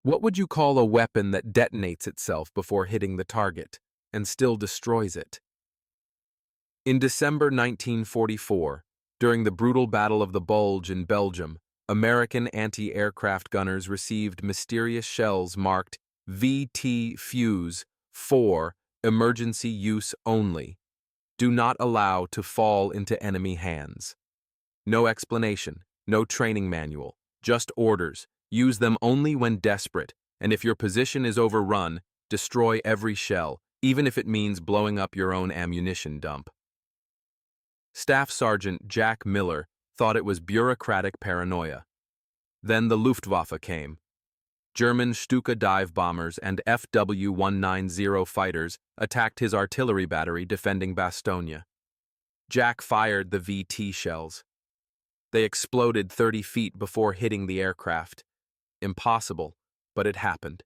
What would you call a weapon that detonates itself before hitting the target and still destroys it? In December 1944, during the brutal Battle of the Bulge in Belgium, American anti-aircraft gunners received mysterious shells marked VT Fuse 4, emergency use only. Do not allow to fall into enemy hands. No explanation, no training manual, just orders. Use them only when desperate, and if your position is overrun, destroy every shell, even if it means blowing up your own ammunition dump. Staff Sergeant Jack Miller thought it was bureaucratic paranoia. Then the Luftwaffe came. German Stuka dive bombers and FW-190 fighters attacked his artillery battery defending Bastogne. Jack fired the VT shells. They exploded 30 feet before hitting the aircraft. Impossible, but it happened.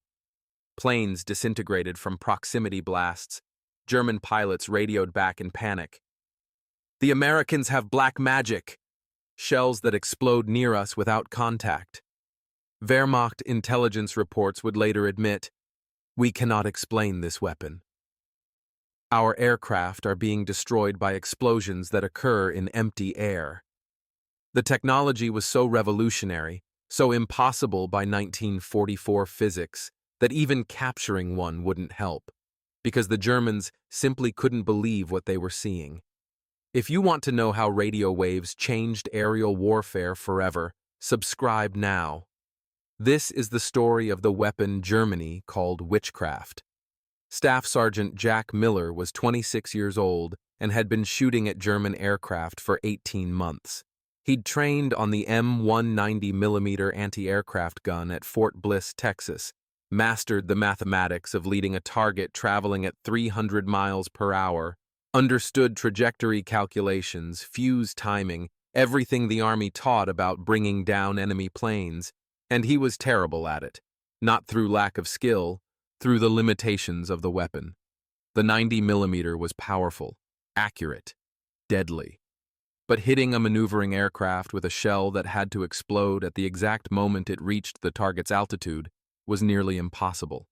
Planes disintegrated from proximity blasts. German pilots radioed back in panic. "The Americans have black magic!" Shells that explode near us without contact. Wehrmacht intelligence reports would later admit, "We cannot explain this weapon. Our aircraft are being destroyed by explosions that occur in empty air." The technology was so revolutionary, so impossible by 1944 physics, that even capturing one wouldn't help, because the Germans simply couldn't believe what they were seeing. If you want to know how radio waves changed aerial warfare forever, subscribe now. This is the story of the weapon Germany called witchcraft. Staff Sergeant Jack Miller was 26 years old and had been shooting at German aircraft for 18 months. He'd trained on the M190mm anti-aircraft gun at Fort Bliss, Texas, mastered the mathematics of leading a target traveling at 300 miles per hour, understood trajectory calculations, fuse timing, everything the Army taught about bringing down enemy planes, and he was terrible at it, not through lack of skill, through the limitations of the weapon. The 90mm was powerful, accurate, deadly. But hitting a maneuvering aircraft with a shell that had to explode at the exact moment it reached the target's altitude was nearly impossible.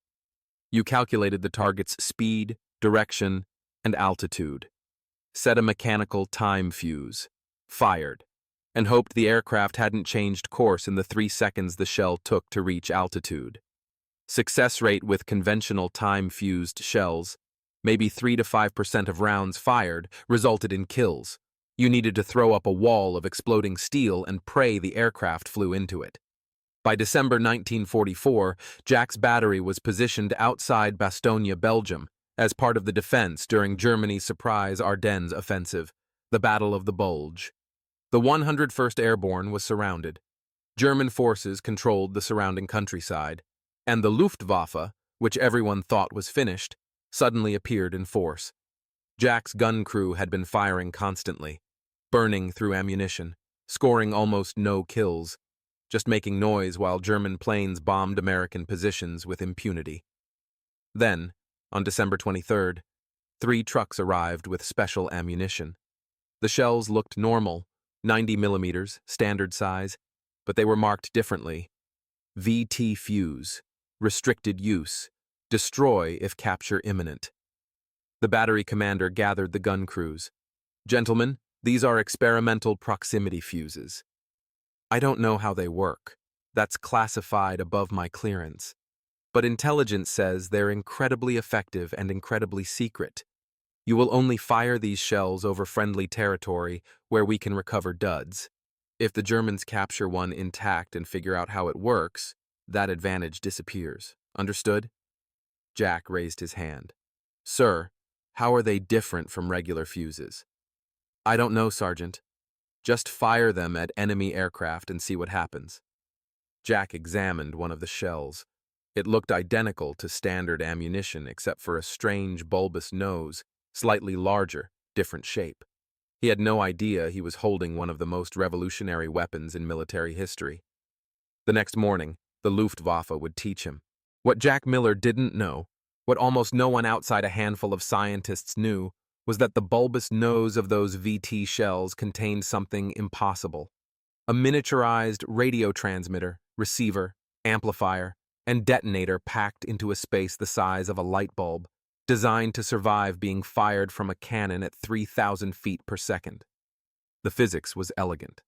You calculated the target's speed, direction, and altitude, set a mechanical time fuse, fired, and hoped the aircraft hadn't changed course in the 3 seconds the shell took to reach altitude. Success rate with conventional time-fused shells, maybe 3 to 5% of rounds fired, resulted in kills. You needed to throw up a wall of exploding steel and pray the aircraft flew into it. By December 1944, Jack's battery was positioned outside Bastogne, Belgium, as part of the defense during Germany's surprise Ardennes offensive, the Battle of the Bulge. The 101st Airborne was surrounded. German forces controlled the surrounding countryside, and the Luftwaffe, which everyone thought was finished, suddenly appeared in force. Jack's gun crew had been firing constantly, burning through ammunition, scoring almost no kills, just making noise while German planes bombed American positions with impunity. Then, on December 23rd, 3 trucks arrived with special ammunition. The shells looked normal, 90mm, standard size, but they were marked differently. VT Fuse, restricted use, destroy if capture imminent. The battery commander gathered the gun crews. "Gentlemen, these are experimental proximity fuses. I don't know how they work. That's classified above my clearance. But intelligence says they're incredibly effective and incredibly secret. You will only fire these shells over friendly territory where we can recover duds. If the Germans capture one intact and figure out how it works, that advantage disappears. Understood?" Jack raised his hand. "Sir, how are they different from regular fuses?" "I don't know, Sergeant. Just fire them at enemy aircraft and see what happens." Jack examined one of the shells. It looked identical to standard ammunition except for a strange bulbous nose, slightly larger, different shape. He had no idea he was holding one of the most revolutionary weapons in military history. The next morning, the Luftwaffe would teach him. What Jack Miller didn't know, what almost no one outside a handful of scientists knew, was that the bulbous nose of those VT shells contained something impossible. A miniaturized radio transmitter, receiver, amplifier, and detonator packed into a space the size of a light bulb, designed to survive being fired from a cannon at 3,000 feet per second. The physics was elegant.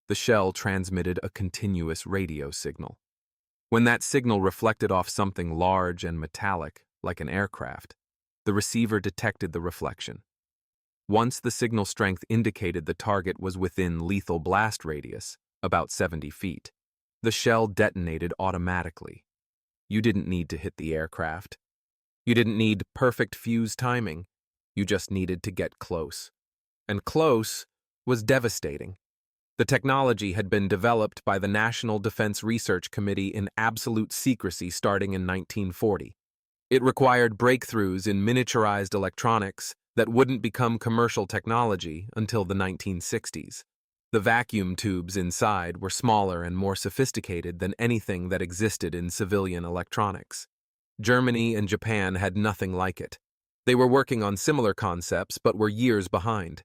The shell transmitted a continuous radio signal. When that signal reflected off something large and metallic, like an aircraft, the receiver detected the reflection. Once the signal strength indicated the target was within lethal blast radius, about 70 feet, the shell detonated automatically. You didn't need to hit the aircraft. You didn't need perfect fuse timing. You just needed to get close. And close was devastating. The technology had been developed by the National Defense Research Committee in absolute secrecy starting in 1940. It required breakthroughs in miniaturized electronics that wouldn't become commercial technology until the 1960s. The vacuum tubes inside were smaller and more sophisticated than anything that existed in civilian electronics. Germany and Japan had nothing like it. They were working on similar concepts but were years behind.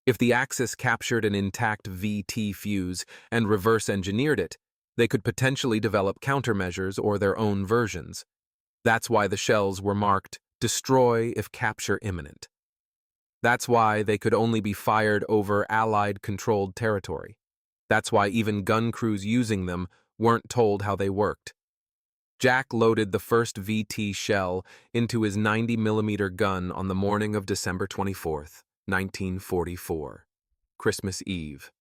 If the Axis captured an intact VT fuse and reverse-engineered it, they could potentially develop countermeasures or their own versions. That's why the shells were marked, "Destroy if capture imminent." That's why they could only be fired over Allied-controlled territory. That's why even gun crews using them weren't told how they worked. Jack loaded the first VT shell into his 90mm gun on the morning of December 24th. 1944, Christmas Eve.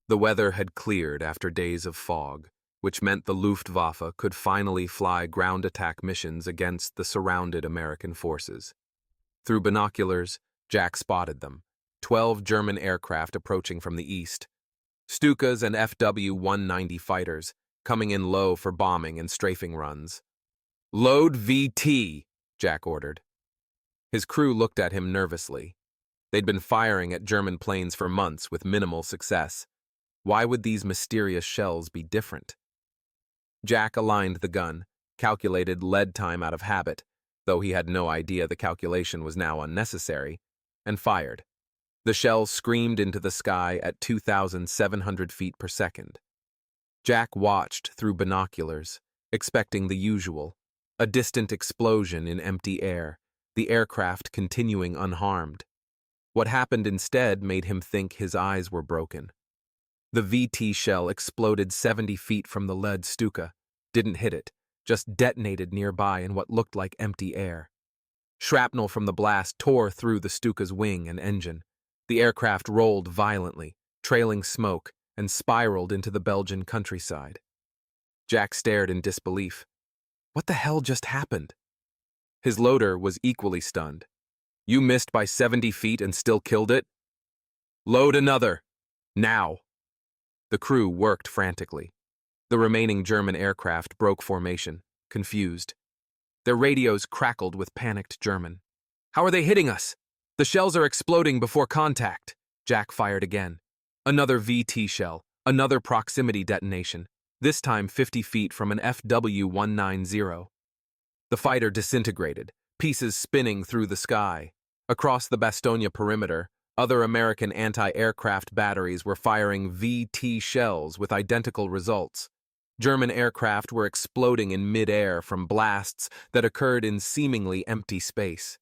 The weather had cleared after days of fog, which meant the Luftwaffe could finally fly ground attack missions against the surrounded American forces. Through binoculars, Jack spotted them, 12 German aircraft approaching from the east. Stukas and FW-190 fighters, coming in low for bombing and strafing runs. "Load VT," Jack ordered. His crew looked at him nervously. They'd been firing at German planes for months with minimal success. Why would these mysterious shells be different? Jack aligned the gun, calculated lead time out of habit, though he had no idea the calculation was now unnecessary, and fired. The shells screamed into the sky at 2,700 feet per second. Jack watched through binoculars, expecting the usual, a distant explosion in empty air, the aircraft continuing unharmed. What happened instead made him think his eyes were broken. The VT shell exploded 70 feet from the lead Stuka, didn't hit it, just detonated nearby in what looked like empty air. Shrapnel from the blast tore through the Stuka's wing and engine. The aircraft rolled violently, trailing smoke, and spiraled into the Belgian countryside. Jack stared in disbelief. What the hell just happened? His loader was equally stunned. "You missed by 70 feet and still killed it? Load another. Now." The crew worked frantically. The remaining German aircraft broke formation, confused. Their radios crackled with panicked German. "How are they hitting us? The shells are exploding before contact." Jack fired again. Another VT shell, another proximity detonation, this time 50 feet from an FW-190. The fighter disintegrated, pieces spinning through the sky. Across the Bastogne perimeter, other American anti-aircraft batteries were firing VT shells with identical results. German aircraft were exploding in mid-air from blasts that occurred in seemingly empty space.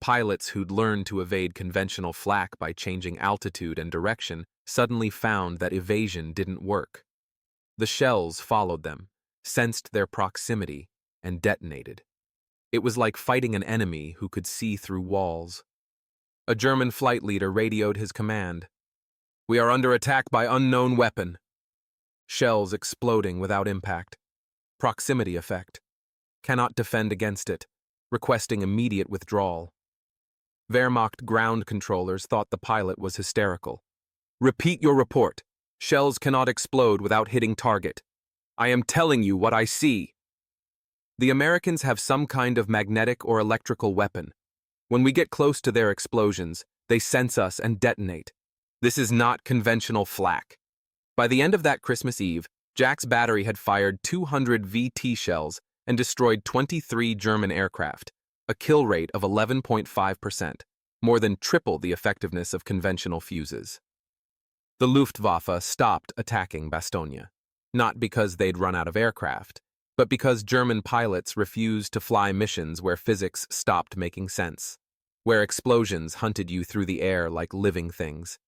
Pilots who'd learned to evade conventional flak by changing altitude and direction suddenly found that evasion didn't work. The shells followed them, sensed their proximity, and detonated. It was like fighting an enemy who could see through walls. A German flight leader radioed his command. "We are under attack by unknown weapon." Shells exploding without impact. Proximity effect. Cannot defend against it. Requesting immediate withdrawal. Wehrmacht ground controllers thought the pilot was hysterical. "Repeat your report. Shells cannot explode without hitting target. I am telling you what I see." The Americans have some kind of magnetic or electrical weapon. When we get close to their explosions, they sense us and detonate. This is not conventional flak. By the end of that Christmas Eve, Jack's battery had fired 200 VT shells and destroyed 23 German aircraft, a kill rate of 11.5%, more than triple the effectiveness of conventional fuses. The Luftwaffe stopped attacking Bastogne, not because they'd run out of aircraft, but because German pilots refused to fly missions where physics stopped making sense, where explosions hunted you through the air like living things.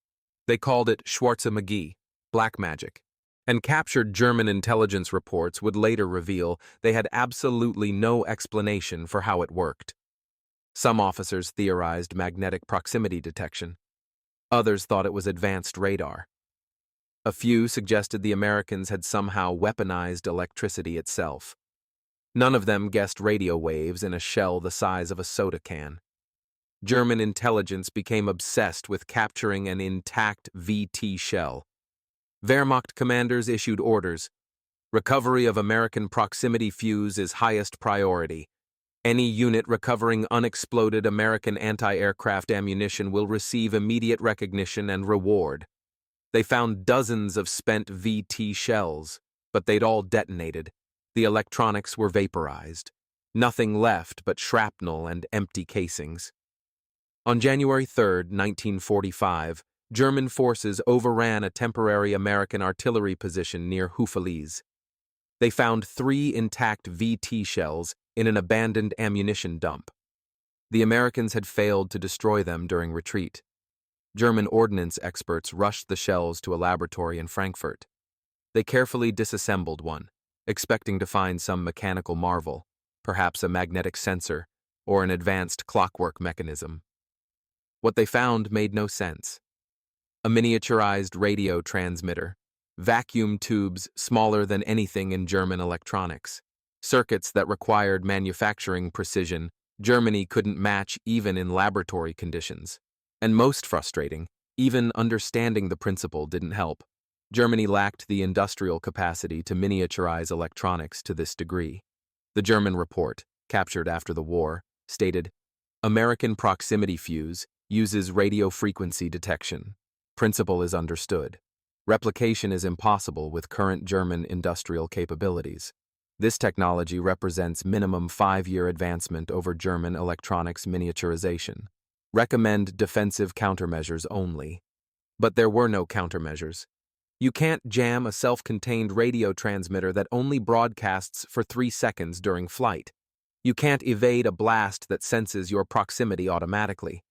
They called it Schwarze Magie, black magic, and captured German intelligence reports would later reveal they had absolutely no explanation for how it worked. Some officers theorized magnetic proximity detection. Others thought it was advanced radar. A few suggested the Americans had somehow weaponized electricity itself. None of them guessed radio waves in a shell the size of a soda can. German intelligence became obsessed with capturing an intact VT shell. Wehrmacht commanders issued orders. Recovery of American proximity fuse is highest priority. Any unit recovering unexploded American anti-aircraft ammunition will receive immediate recognition and reward. They found dozens of spent VT shells, but they'd all detonated. The electronics were vaporized. Nothing left but shrapnel and empty casings. On January 3, 1945, German forces overran a temporary American artillery position near Houffalize. They found 3 intact VT shells in an abandoned ammunition dump. The Americans had failed to destroy them during retreat. German ordnance experts rushed the shells to a laboratory in Frankfurt. They carefully disassembled one, expecting to find some mechanical marvel, perhaps a magnetic sensor or an advanced clockwork mechanism. What they found made no sense. A miniaturized radio transmitter, vacuum tubes smaller than anything in German electronics, circuits that required manufacturing precision Germany couldn't match even in laboratory conditions. And most frustrating, even understanding the principle didn't help. Germany lacked the industrial capacity to miniaturize electronics to this degree. The German report, captured after the war, stated, "American proximity fuse uses radio frequency detection. Principle is understood. Replication is impossible with current German industrial capabilities. This technology represents minimum 5-year advancement over German electronics miniaturization. Recommend defensive countermeasures only." But there were no countermeasures. You can't jam a self-contained radio transmitter that only broadcasts for 3 seconds during flight. You can't evade a blast that senses your proximity automatically.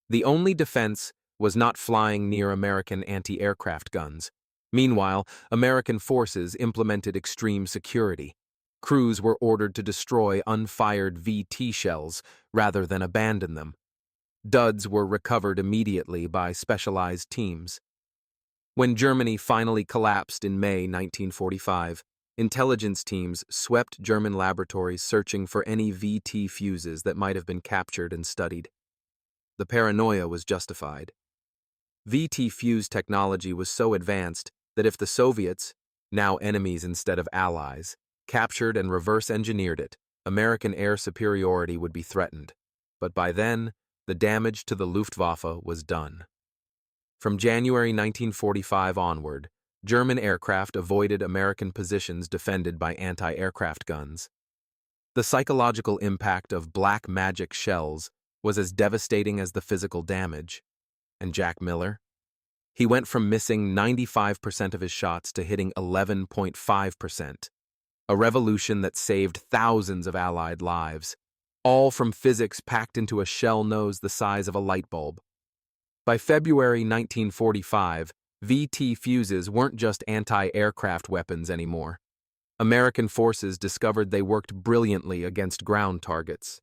The only defense was not flying near American anti-aircraft guns. Meanwhile, American forces implemented extreme security. Crews were ordered to destroy unfired VT shells rather than abandon them. Duds were recovered immediately by specialized teams. When Germany finally collapsed in May 1945, intelligence teams swept German laboratories searching for any VT fuses that might have been captured and studied. The paranoia was justified. VT fuse technology was so advanced that if the Soviets, now enemies instead of allies, captured and reverse-engineered it, American air superiority would be threatened. But by then, the damage to the Luftwaffe was done. From January 1945 onward, German aircraft avoided American positions defended by anti-aircraft guns. The psychological impact of black magic shells was as devastating as the physical damage. And Jack Miller? He went from missing 95% of his shots to hitting 11.5%. A revolution that saved thousands of Allied lives, all from physics packed into a shell nose the size of a light bulb. By February 1945, VT fuses weren't just anti-aircraft weapons anymore. American forces discovered they worked brilliantly against ground targets.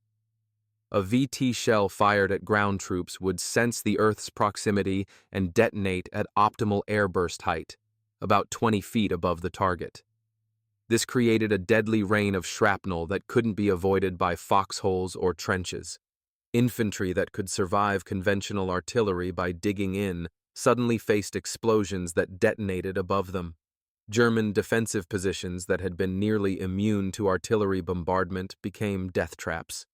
A VT shell fired at ground troops would sense the Earth's proximity and detonate at optimal airburst height, about 20 feet above the target. This created a deadly rain of shrapnel that couldn't be avoided by foxholes or trenches. Infantry that could survive conventional artillery by digging in suddenly faced explosions that detonated above them. German defensive positions that had been nearly immune to artillery bombardment became death traps.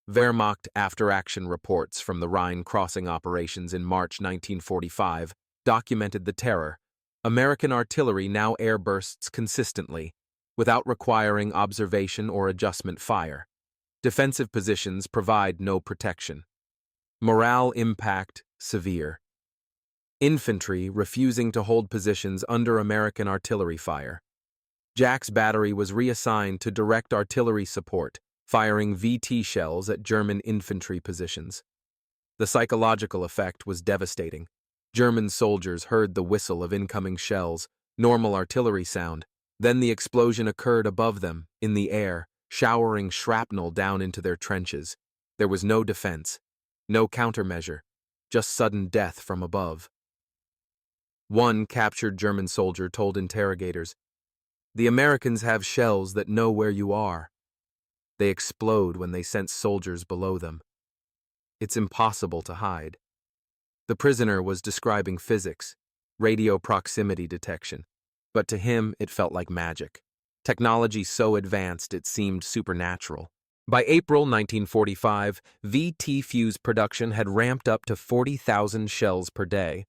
Wehrmacht after-action reports from the Rhine crossing operations in March 1945 documented the terror. American artillery now airbursts consistently, without requiring observation or adjustment fire. Defensive positions provide no protection. Morale impact severe. Infantry refusing to hold positions under American artillery fire. Jack's battery was reassigned to direct artillery support, firing VT shells at German infantry positions. The psychological effect was devastating. German soldiers heard the whistle of incoming shells, normal artillery sound. Then the explosion occurred above them, in the air, showering shrapnel down into their trenches. There was no defense, no countermeasure, just sudden death from above. One captured German soldier told interrogators, "The Americans have shells that know where you are. They explode when they sense soldiers below them. It's impossible to hide." The prisoner was describing physics, radio proximity detection, but to him it felt like magic. Technology so advanced it seemed supernatural. By April 1945, VT fuse production had ramped up to 40,000 shells per day.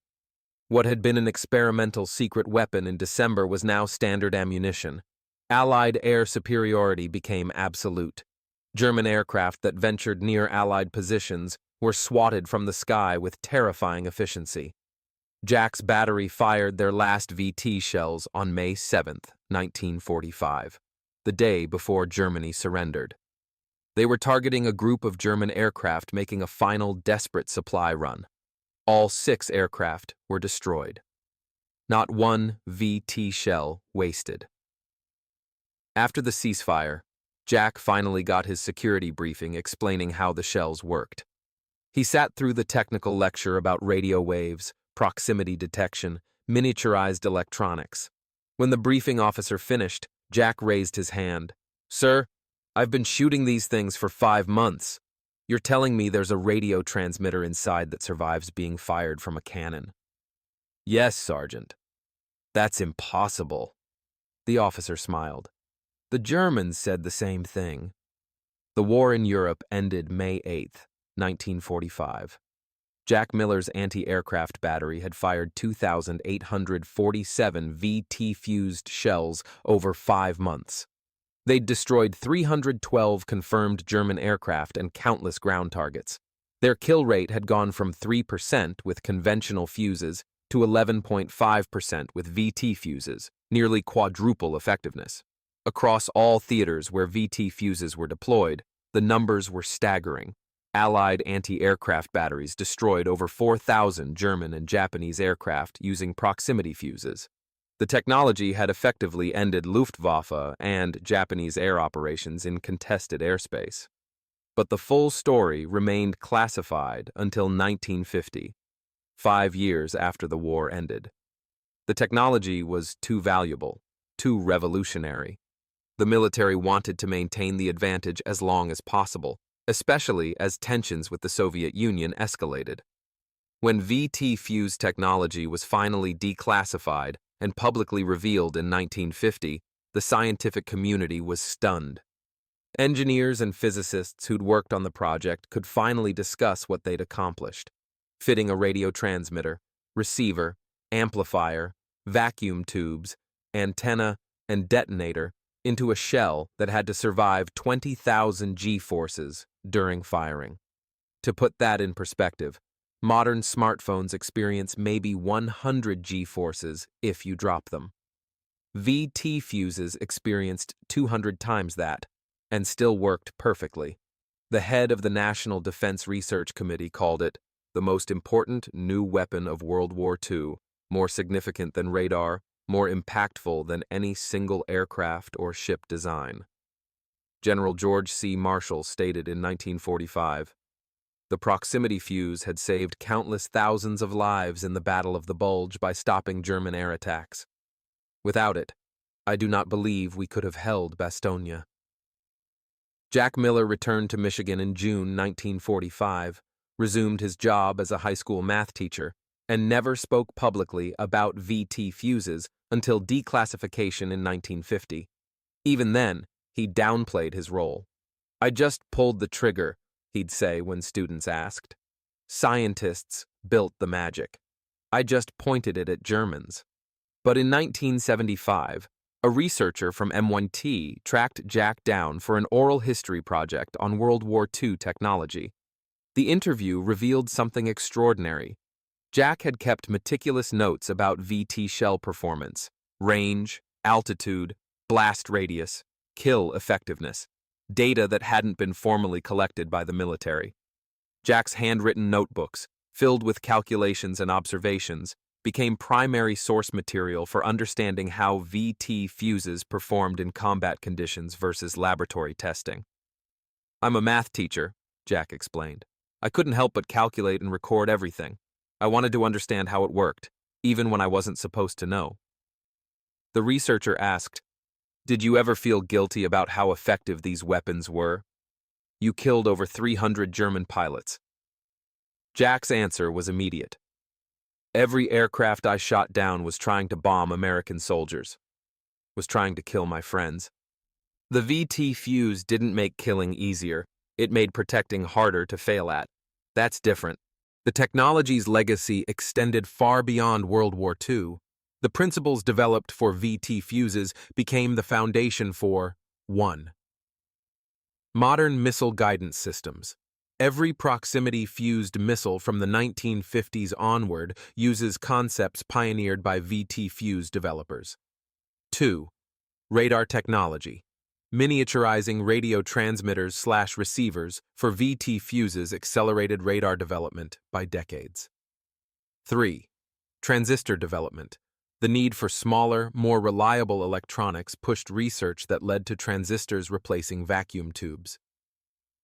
What had been an experimental secret weapon in December was now standard ammunition. Allied air superiority became absolute. German aircraft that ventured near Allied positions were swatted from the sky with terrifying efficiency. Jack's battery fired their last VT shells on May 7, 1945, the day before Germany surrendered. They were targeting a group of German aircraft making a final desperate supply run. All 6 aircraft were destroyed. Not one VT shell wasted. After the ceasefire, Jack finally got his security briefing explaining how the shells worked. He sat through the technical lecture about radio waves, proximity detection, miniaturized electronics. When the briefing officer finished, Jack raised his hand. "Sir, I've been shooting these things for 5 months. You're telling me there's a radio transmitter inside that survives being fired from a cannon?" "Yes, Sergeant." "That's impossible." The officer smiled. "The Germans said the same thing." The war in Europe ended May 8, 1945. Jack Miller's anti-aircraft battery had fired 2,847 VT-fused shells over 5 months. They'd destroyed 312 confirmed German aircraft and countless ground targets. Their kill rate had gone from 3% with conventional fuses to 11.5% with VT fuses, nearly quadruple effectiveness. Across all theaters where VT fuses were deployed, the numbers were staggering. Allied anti-aircraft batteries destroyed over 4,000 German and Japanese aircraft using proximity fuses. The technology had effectively ended Luftwaffe and Japanese air operations in contested airspace. But the full story remained classified until 1950, 5 years after the war ended. The technology was too valuable, too revolutionary. The military wanted to maintain the advantage as long as possible, especially as tensions with the Soviet Union escalated. When VT fuse technology was finally declassified and publicly revealed in 1950, the scientific community was stunned. Engineers and physicists who'd worked on the project could finally discuss what they'd accomplished: fitting a radio transmitter, receiver, amplifier, vacuum tubes, antenna, and detonator into a shell that had to survive 20,000 G-forces during firing. To put that in perspective, modern smartphones experience maybe 100 G-forces if you drop them. VT fuses experienced 200 times that, and still worked perfectly. The head of the National Defense Research Committee called it the most important new weapon of World War II, more significant than radar, more impactful than any single aircraft or ship design. General George C. Marshall stated in 1945, "The proximity fuse had saved countless thousands of lives in the Battle of the Bulge by stopping German air attacks. Without it, I do not believe we could have held Bastogne." Jack Miller returned to Michigan in June 1945, resumed his job as a high school math teacher, and never spoke publicly about VT fuses until declassification in 1950. Even then, he downplayed his role. "I just pulled the trigger," he'd say when students asked. "Scientists built the magic. I just pointed it at Germans." But in 1975, a researcher from M1T tracked Jack down for an oral history project on World War II technology. The interview revealed something extraordinary. Jack had kept meticulous notes about VT shell performance, range, altitude, blast radius, kill effectiveness, data that hadn't been formally collected by the military. Jack's handwritten notebooks, filled with calculations and observations, became primary source material for understanding how VT fuses performed in combat conditions versus laboratory testing. "I'm a math teacher," Jack explained. "I couldn't help but calculate and record everything. I wanted to understand how it worked, even when I wasn't supposed to know." The researcher asked, "Did you ever feel guilty about how effective these weapons were? You killed over 300 German pilots." Jack's answer was immediate. "Every aircraft I shot down was trying to bomb American soldiers, was trying to kill my friends." The VT fuse didn't make killing easier, it made protecting harder to fail at. That's different. The technology's legacy extended far beyond World War II. The principles developed for VT fuses became the foundation for 1. Modern missile guidance systems. Every proximity-fused missile from the 1950s onward uses concepts pioneered by VT fuse developers. 2. Radar technology. Miniaturizing radio transmitters/receivers for VT fuses accelerated radar development by decades. 3. Transistor development. The need for smaller, more reliable electronics pushed research that led to transistors replacing vacuum tubes.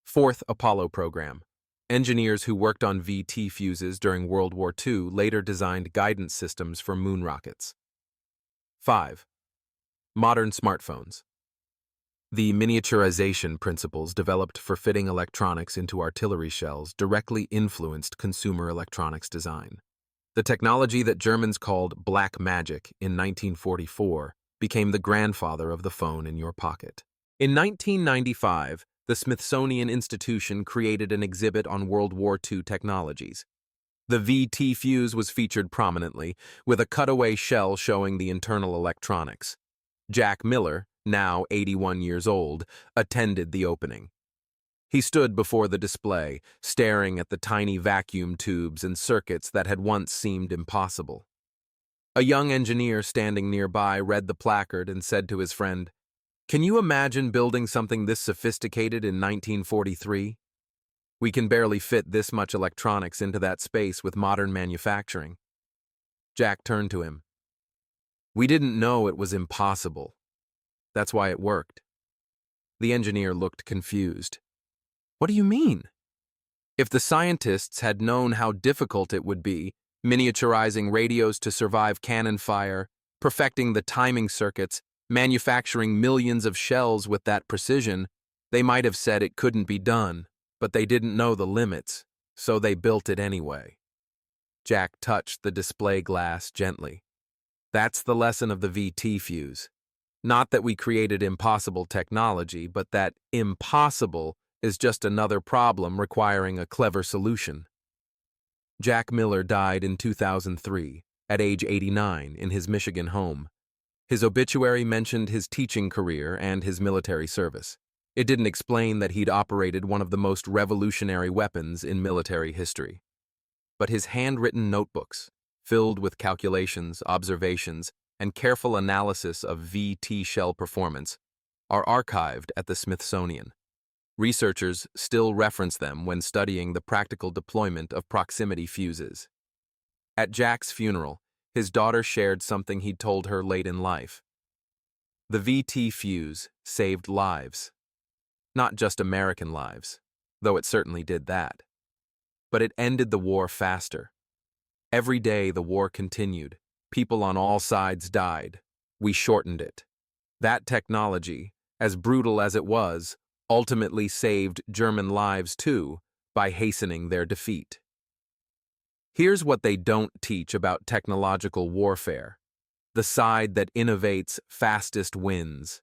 4th Apollo program. Engineers who worked on VT fuses during World War II later designed guidance systems for moon rockets. 5. Modern smartphones. The miniaturization principles developed for fitting electronics into artillery shells directly influenced consumer electronics design. The technology that Germans called black magic in 1944 became the grandfather of the phone in your pocket. In 1995, the Smithsonian Institution created an exhibit on World War II technologies. The VT fuse was featured prominently, with a cutaway shell showing the internal electronics. Jack Miller, now 81 years old, attended the opening. He stood before the display, staring at the tiny vacuum tubes and circuits that had once seemed impossible. A young engineer standing nearby read the placard and said to his friend, "Can you imagine building something this sophisticated in 1943? We can barely fit this much electronics into that space with modern manufacturing." Jack turned to him. "We didn't know it was impossible. That's why it worked." The engineer looked confused. "What do you mean?" "If the scientists had known how difficult it would be, miniaturizing radios to survive cannon fire, perfecting the timing circuits, manufacturing millions of shells with that precision, they might have said it couldn't be done, but they didn't know the limits, so they built it anyway." Jack touched the display glass gently. "That's the lesson of the VT fuse. Not that we created impossible technology, but that impossible is just another problem requiring a clever solution." Jack Miller died in 2003, at age 89, in his Michigan home. His obituary mentioned his teaching career and his military service. It didn't explain that he'd operated one of the most revolutionary weapons in military history. But his handwritten notebooks, filled with calculations, observations, and careful analysis of VT shell performance, are archived at the Smithsonian. Researchers still reference them when studying the practical deployment of proximity fuses. At Jack's funeral, his daughter shared something he'd told her late in life. The VT fuse saved lives. Not just American lives, though it certainly did that. But it ended the war faster. Every day the war continued. People on all sides died. We shortened it. That technology, as brutal as it was, ultimately saved German lives too, by hastening their defeat. Here's what they don't teach about technological warfare. The side that innovates fastest wins.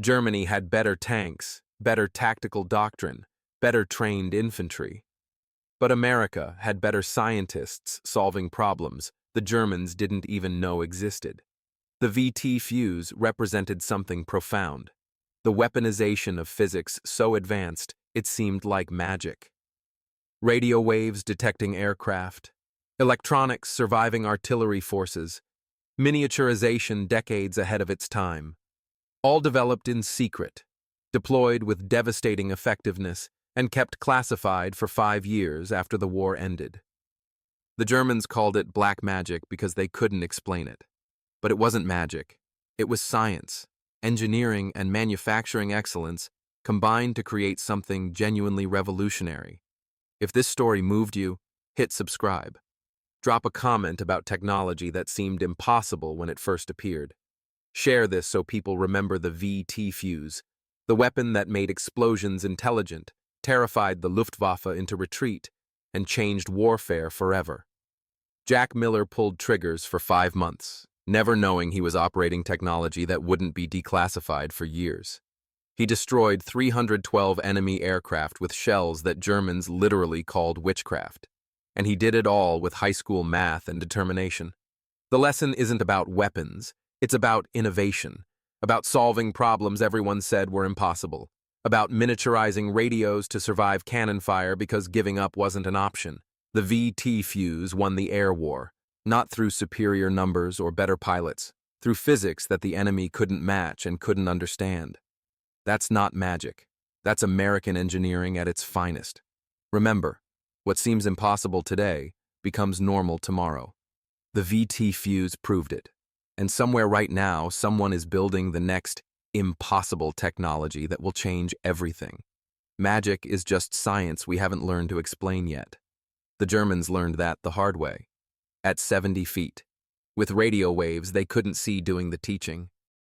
Germany had better tanks, better tactical doctrine, better trained infantry. But America had better scientists solving problems the Germans didn't even know existed. The VT fuse represented something profound. The weaponization of physics so advanced it seemed like magic. Radio waves detecting aircraft, electronics surviving artillery forces, miniaturization decades ahead of its time. all developed in secret, deployed with devastating effectiveness, and kept classified for 5 years after the war ended. The Germans called it black magic because they couldn't explain it. But it wasn't magic. It was science, engineering, and manufacturing excellence combined to create something genuinely revolutionary. If this story moved you, hit subscribe. Drop a comment about technology that seemed impossible when it first appeared. Share this so people remember the VT fuse, the weapon that made explosions intelligent, terrified the Luftwaffe into retreat, and changed warfare forever. Jack Miller pulled triggers for 5 months, never knowing he was operating technology that wouldn't be declassified for years. He destroyed 312 enemy aircraft with shells that Germans literally called witchcraft. And he did it all with high school math and determination. The lesson isn't about weapons, it's about innovation, about solving problems everyone said were impossible, about miniaturizing radios to survive cannon fire because giving up wasn't an option. The VT fuse won the air war, not through superior numbers or better pilots, through physics that the enemy couldn't match and couldn't understand. That's not magic. That's American engineering at its finest. Remember, what seems impossible today becomes normal tomorrow. The VT fuse proved it. And somewhere right now, someone is building the next impossible technology that will change everything. Magic is just science we haven't learned to explain yet. The Germans learned that the hard way. At 70 feet. With radio waves they couldn't see doing the teaching.